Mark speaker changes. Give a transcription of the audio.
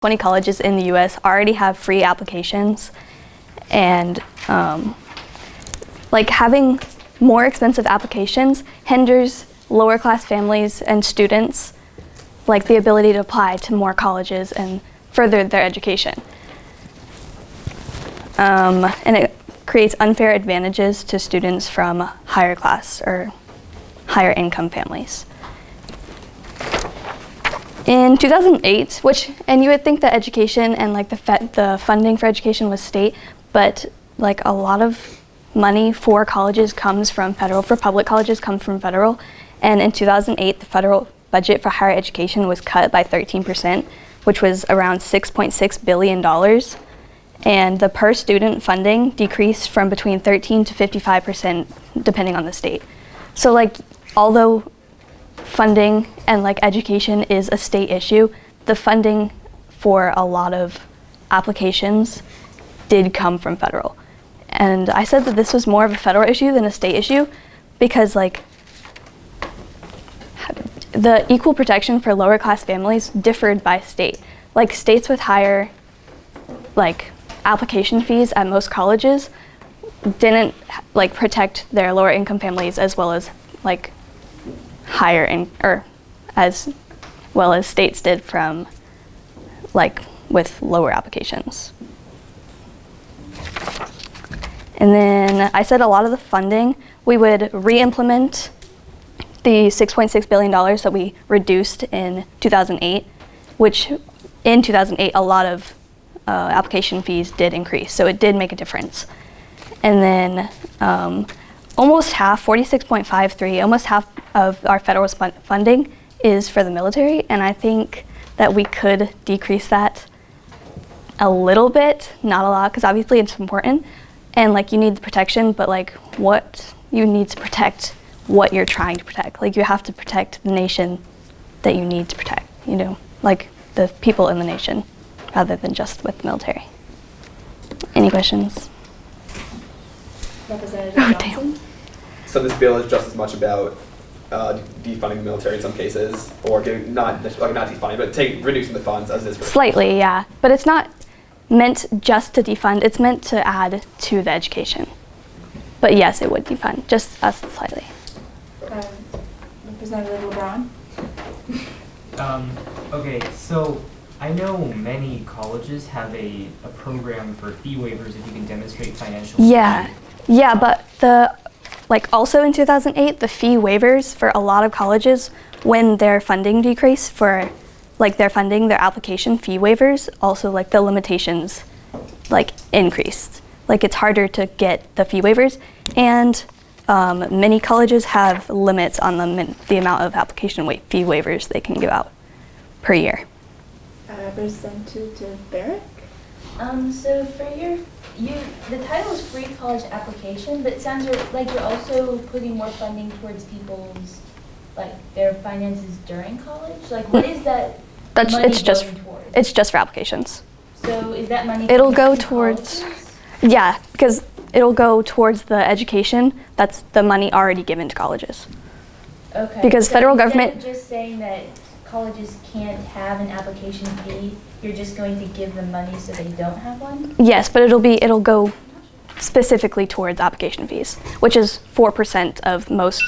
Speaker 1: 20 colleges in the US already have free applications, and like having more expensive applications hinders lower class families and students like the ability to apply to more colleges and further their education. And it creates unfair advantages to students from higher class or higher income families. In 2008, and you would think that education and like the funding for education was state, but like a lot of money for colleges comes from federal, for public colleges comes from federal. And in 2008, the federal budget for higher education was cut by 13%, which was around $6.6 billion. And the per student funding decreased from between 13 to 55% depending on the state. So like, although funding and like education is a state issue, the funding for a lot of applications did come from federal. And I said that this was more of a federal issue than a state issue because like the equal protection for lower class families differed by state. Like states with higher like application fees at most colleges didn't like protect their lower income families as well as like as well as states did from like with lower applications. And then I said a lot of the funding, we would re-implement the $6.6 billion that we reduced in 2008, which in 2008 a lot of application fees did increase, so it did make a difference. And then almost half, 46.53, almost half of our federal funding is for the military, and I think that we could decrease that a little bit, not a lot, because obviously it's important, and like you need the protection, but like what you need to protect, what you're trying to protect. Like you have to protect the nation that you need to protect, you know, like the people in the nation, rather than just with the military. Any questions?
Speaker 2: Representative
Speaker 1: Damn.
Speaker 3: So this bill is just as much about defunding the military in some cases, or giving, not defunding, but reducing the funds as is for
Speaker 1: Slightly, yeah. But it's not meant just to defund, it's meant to add to the education. But yes, it would defund, just slightly.
Speaker 2: Representative LeBron.
Speaker 4: Okay, so I know many colleges have a program for fee waivers if you can demonstrate financial
Speaker 1: Yeah, yeah, but also in 2008, the fee waivers for a lot of colleges, when their funding decreased for like their funding, their application fee waivers, also like the limitations like increased. Like it's harder to get the fee waivers, and many colleges have limits on the amount of application fee waivers they can give out per year.
Speaker 2: Representative Barrick?
Speaker 5: So for the title is free college application, but it sounds like you're also putting more funding towards people's, like their finances during college. Like what is that money
Speaker 1: It's just for applications.
Speaker 5: So is that money?
Speaker 1: It'll go towards, yeah, because it'll go towards the education. That's the money already given to colleges.
Speaker 5: Okay.
Speaker 1: Because
Speaker 5: so
Speaker 1: federal
Speaker 5: instead
Speaker 1: government.
Speaker 5: of just saying that colleges can't have an application fee, you're just going to give them money so they don't have one?
Speaker 1: Yes, but it'll go specifically towards application fees, which is 4% of most